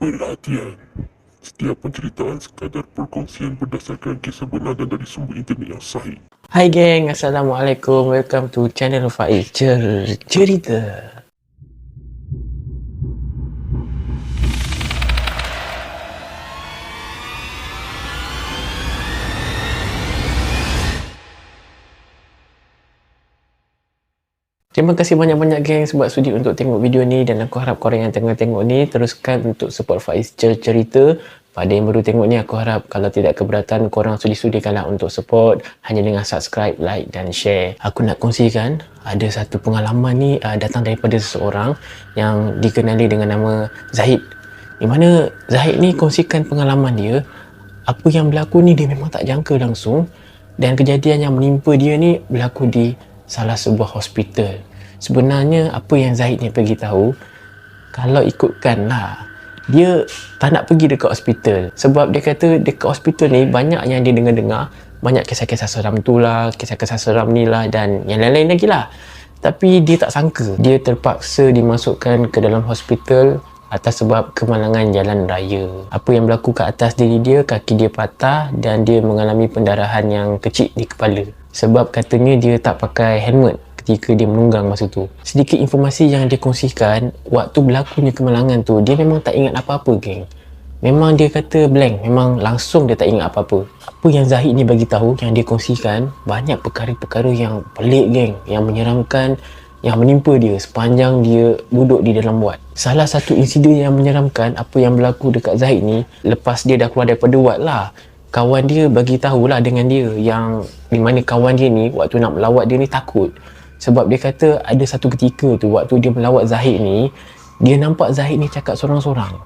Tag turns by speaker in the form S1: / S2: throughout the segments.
S1: Perhatian! Setiap penceritaan sekadar perkongsian berdasarkan kisah benar dan dari sumber internet yang sahih.
S2: Hai geng, Assalamualaikum. Welcome to channel Faiz Cerita. Terima kasih banyak-banyak geng sebab sudi untuk tengok video ni, dan aku harap korang yang tengah tengok ni teruskan untuk support Faiz Cerita. Pada yang baru tengok ni, aku harap kalau tidak keberatan korang sudi-sudikanlah untuk support hanya dengan subscribe, like dan share. Aku nak kongsikan ada satu pengalaman ni datang daripada seseorang yang dikenali dengan nama Zahid. Di mana Zahid ni kongsikan pengalaman dia. Apa yang berlaku ni dia memang tak jangka langsung, dan kejadian yang menimpa dia ni berlaku di salah sebuah hospital. Sebenarnya apa yang Zahid ni pergi tahu, kalau ikutkan lah, dia tak nak pergi dekat hospital. Sebab dia kata dekat hospital ni banyak yang dia dengar-dengar, banyak kisah-kisah seram tu lah, kisah-kisah seram ni lah, dan yang lain-lain lagi lah. Tapi dia tak sangka dia terpaksa dimasukkan ke dalam hospital atas sebab kemalangan jalan raya. Apa yang berlaku kat atas diri dia, kaki dia patah dan dia mengalami pendarahan yang kecil di kepala. Sebab katanya dia tak pakai helmet ketika dia menunggang masa tu. Sedikit informasi yang dia kongsikan, waktu berlakunya kemalangan tu, dia memang tak ingat apa-apa geng. Memang dia kata blank, memang langsung dia tak ingat apa-apa. Apa yang Zahid ni bagi tahu, yang dia kongsikan, banyak perkara-perkara yang pelik geng, yang menyeramkan, yang menimpa dia sepanjang dia duduk di dalam wad. Salah satu insiden yang menyeramkan apa yang berlaku dekat Zahid ni, lepas dia dah keluar daripada wad lah, kawan dia bagi tahulah dengan dia, yang di mana kawan dia ni waktu nak melawat dia ni takut. Sebab dia kata ada satu ketika tu waktu dia melawat Zahid ni, dia nampak Zahid ni cakap sorang-sorang.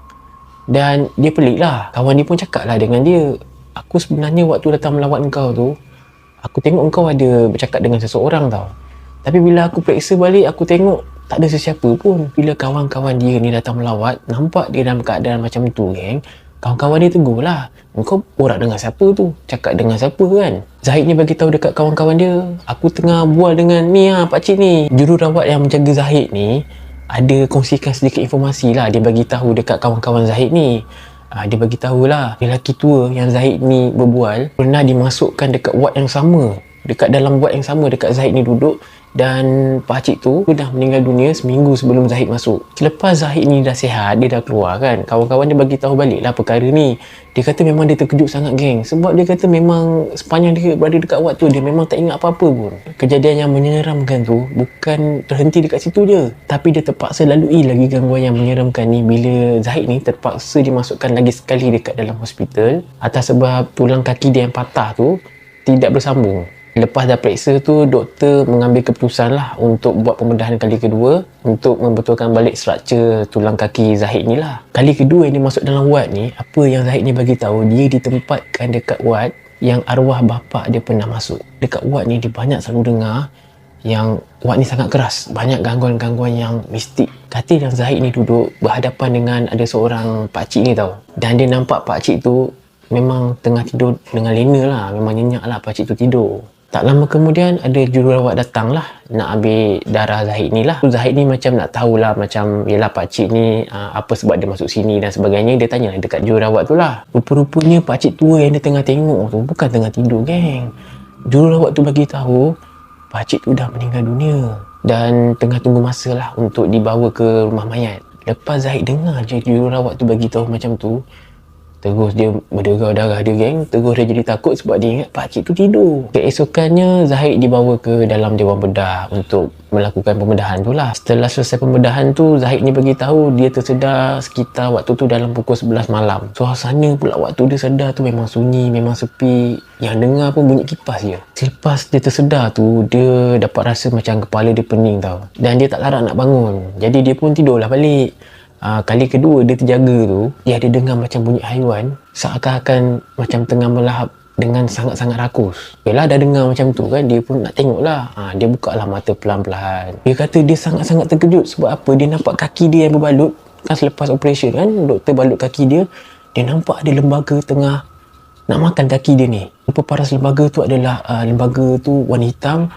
S2: Dan dia pelik lah, kawan dia pun cakap lah dengan dia, aku sebenarnya waktu datang melawat engkau tu, aku tengok engkau ada bercakap dengan seseorang tau. Tapi bila aku periksa balik, aku tengok tak ada sesiapa pun. Bila kawan-kawan dia ni datang melawat, nampak dia dalam keadaan macam tu geng, kawan-kawan dia tegur lah, engkau borak dengan siapa tu? Cakap dengan siapa kan? Zahid ni bagi tahu dekat kawan-kawan dia, aku tengah bual dengan ni lah pakcik ni. Jururawat yang menjaga Zahid ni ada kongsikan sedikit informasi lah. Dia bagi tahu dekat kawan-kawan Zahid ni. Dia bagi tahulah lelaki tua yang Zahid ni berbual pernah dimasukkan dekat wad yang sama, dekat dalam wad yang sama dekat Zahid ni duduk. Dan pakcik tu dah meninggal dunia seminggu sebelum Zahid masuk. Selepas Zahid ni dah sihat, dia dah keluar kan, kawan-kawan dia bagi tahu balik lah perkara ni. Dia kata memang dia terkejut sangat geng. Sebab dia kata memang sepanjang dia berada dekat wad tu, dia memang tak ingat apa-apa pun. Kejadian yang menyeramkan tu bukan terhenti dekat situ je, tapi dia terpaksa lalui lagi gangguan yang menyeramkan ni bila Zahid ni terpaksa dimasukkan lagi sekali dekat dalam hospital atas sebab tulang kaki dia yang patah tu tidak bersambung. Lepas dah periksa tu, doktor mengambil keputusan lah untuk buat pembedahan kali kedua untuk membetulkan balik struktur tulang kaki Zahid ni lah. Kali kedua yang dia masuk dalam wad ni, apa yang Zahid ni bagi tahu, dia ditempatkan dekat wad yang arwah bapa dia pernah masuk. Dekat wad ni dia banyak selalu dengar yang wad ni sangat keras, banyak gangguan-gangguan yang mistik. Katil yang Zahid ni duduk berhadapan dengan ada seorang pakcik ni tau. Dan dia nampak pakcik tu memang tengah tidur dengan lena lah, memang nyenyak lah pakcik tu tidur. Tak lama kemudian ada jururawat datang lah nak ambil darah Zahid ni lah. Zahid ni macam nak tahulah, macam yelah pakcik ni apa sebab dia masuk sini dan sebagainya. Dia tanya dekat jururawat tu lah. Rupa-rupanya pakcik tua yang dia tengah tengok tu bukan tengah tidur geng. Jururawat tu bagi tahu pakcik tu dah meninggal dunia dan tengah tunggu masa lah untuk dibawa ke rumah mayat. Lepas Zahid dengar je jururawat tu bagi tahu macam tu, terus dia berdegar darah dia geng. Terus dia jadi takut sebab dia ingat pakcik tu tidur. Keesokannya Zahid dibawa ke dalam Dewan Bedah untuk melakukan pembedahan tu lah. Setelah selesai pembedahan tu, Zahid ni bagi tahu dia tersedar sekitar waktu tu dalam pukul 11 malam. Suasana pula waktu dia sedar tu memang sunyi, memang sepi. Yang dengar pun bunyi kipas je. Selepas dia tersedar tu, dia dapat rasa macam kepala dia pening tau. Dan dia tak larat nak bangun. Jadi dia pun tidurlah balik. Kali kedua dia terjaga tu, dia ada dengar macam bunyi haiwan seakan-akan macam tengah melahap dengan sangat-sangat rakus. Yelah dah dengar macam tu kan, dia pun nak tengok lah. Dia buka lah mata pelan-pelan. Dia kata dia sangat-sangat terkejut. Sebab apa? Dia nampak kaki dia yang berbalut. Kan selepas operasi kan, doktor balut kaki dia. Dia nampak ada lembaga tengah nak makan kaki dia ni. Peparas lembaga tu adalah lembaga tu warna hitam,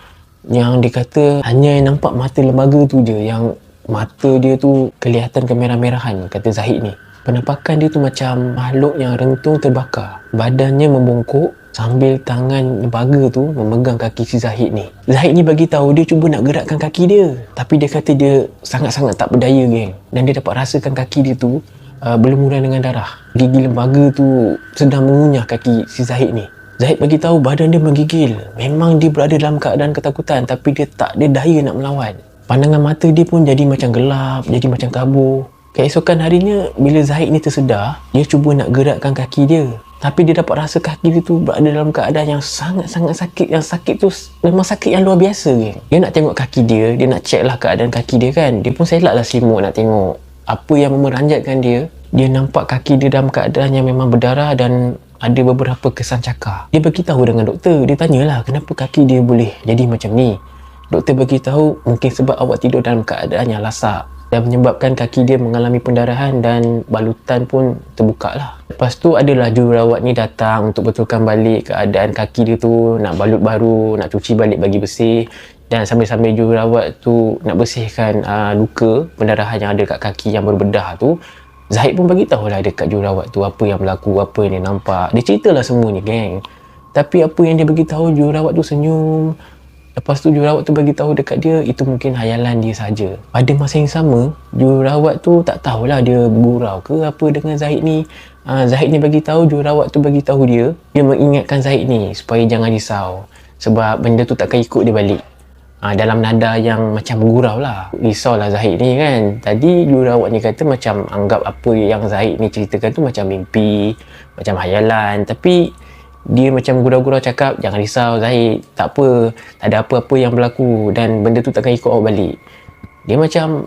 S2: yang dia kata hanya yang nampak mata lembaga tu je, yang mata dia tu kelihatan kemerah-merahan, kata Zahid ni. Penampakan dia tu macam makhluk yang rentung terbakar. Badannya membungkuk sambil tangan baga tu memegang kaki si Zahid ni. Zahid ni bagi tahu dia cuba nak gerakkan kaki dia. Tapi dia kata dia sangat-sangat tak berdaya, geng. Dan dia dapat rasakan kaki dia tu berlumuran dengan darah. Gigi lembaga tu sedang mengunyah kaki si Zahid ni. Zahid bagi tahu badan dia menggigil. Memang dia berada dalam keadaan ketakutan, tapi dia tak ada daya nak melawan. Pandangan mata dia pun jadi macam gelap, jadi macam kabur. Keesokan harinya, bila Zahid ni tersedar, dia cuba nak gerakkan kaki dia. Tapi dia dapat rasa kaki dia tu berada dalam keadaan yang sangat-sangat sakit. Yang sakit tu memang sakit yang luar biasa, geng. Dia nak tengok kaki dia nak check lah keadaan kaki dia kan. Dia pun selak lah selimut nak tengok. Apa yang memeranjatkan dia nampak kaki dia dalam keadaan yang memang berdarah dan ada beberapa kesan cakar. Dia beritahu dengan doktor. Dia tanyalah kenapa kaki dia boleh jadi macam ni. Doktor beritahu mungkin sebab awak tidur dalam keadaan yang lasak dan menyebabkan kaki dia mengalami pendarahan dan balutan pun terbuka lah. Lepas tu adalah jururawat ni datang untuk betulkan balik keadaan kaki dia tu, nak balut baru, nak cuci balik bagi bersih. Dan sambil-sambil jururawat tu nak bersihkan luka pendarahan yang ada kat kaki yang berbedah tu, Zahid pun bagi tahulah dekat jururawat tu apa yang berlaku, apa yang dia nampak. Dia ceritalah semua ni, geng. Tapi apa yang dia bagi tahu, jururawat tu senyum. Lepas tu jururawat tu bagi tahu dekat dia itu mungkin hayalan dia saja. Pada masa yang sama, jururawat tu tak tahulah dia bergurau ke apa dengan Zahid ni. Zahid ni bagi tahu, jururawat tu bagi tahu dia mengingatkan Zahid ni supaya jangan risau sebab benda tu takkan ikut dia balik. Dalam nada yang macam bergurau lah. Risaulah Zahid ni kan. Tadi jururawat ni kata macam anggap apa yang Zahid ni ceritakan tu macam mimpi, macam hayalan. Tapi dia macam gurau-gurau cakap, jangan risau Zahid, tak apa, tak ada apa-apa yang berlaku dan benda tu takkan ikut awak balik. Dia macam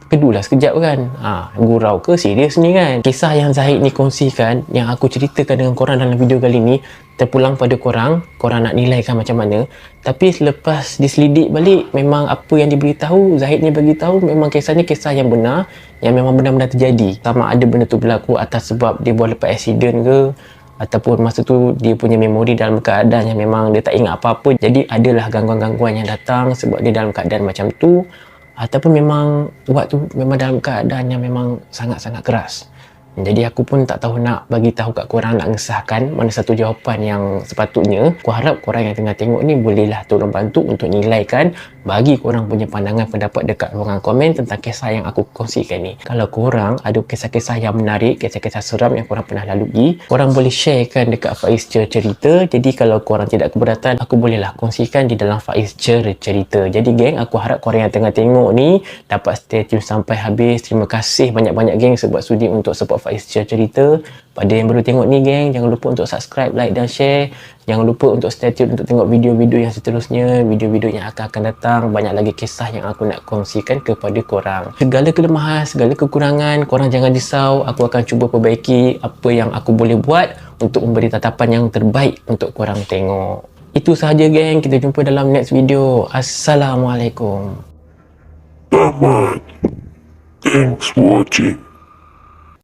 S2: kedulah sekejap kan. Gurau ke serius ni kan. Kisah yang Zahid ni kongsikan, yang aku ceritakan dengan korang dalam video kali ni, terpulang pada korang nak nilaikan macam mana. Tapi selepas diselidik balik, memang apa yang diberitahu, Zahid ni bagi tahu memang kisahnya kisah yang benar, yang memang benar-benar terjadi. Sama ada benda tu berlaku atas sebab dia buat lepas aksiden ke, ataupun masa tu dia punya memori dalam keadaan yang memang dia tak ingat apa-apa. Jadi adalah gangguan-gangguan yang datang sebab dia dalam keadaan macam tu, ataupun memang waktu memang dalam keadaan yang memang sangat-sangat keras. Jadi aku pun tak tahu nak bagi tahu kat korang, nak ngesahkan mana satu jawapan yang sepatutnya. Aku harap korang yang tengah tengok ni bolehlah tolong bantu untuk nilaikan, bagi korang punya pandangan pendapat dekat ruangan komen tentang kisah yang aku kongsikan ni. Kalau korang ada kisah-kisah yang menarik, kisah-kisah seram yang korang pernah lalui, korang boleh sharekan dekat Faiz Cerita. Jadi kalau korang tidak keberatan, aku bolehlah kongsikan di dalam Faiz Cerita. Jadi geng, aku harap korang yang tengah tengok ni dapat stay tune sampai habis. Terima kasih banyak-banyak geng sebab sudi untuk support Faiz Cerita. Pada yang baru tengok ni geng, jangan lupa untuk subscribe, like dan share. Jangan lupa untuk stay tune untuk tengok video-video yang seterusnya, video-video yang akan datang. Banyak lagi kisah yang aku nak kongsikan kepada korang. Segala kelemahan, segala kekurangan, korang jangan risau. Aku akan cuba perbaiki apa yang aku boleh buat untuk memberi tatapan yang terbaik untuk korang tengok. Itu sahaja geng, kita jumpa dalam next video. Assalamualaikum.
S1: Tamat. Thanks for watching.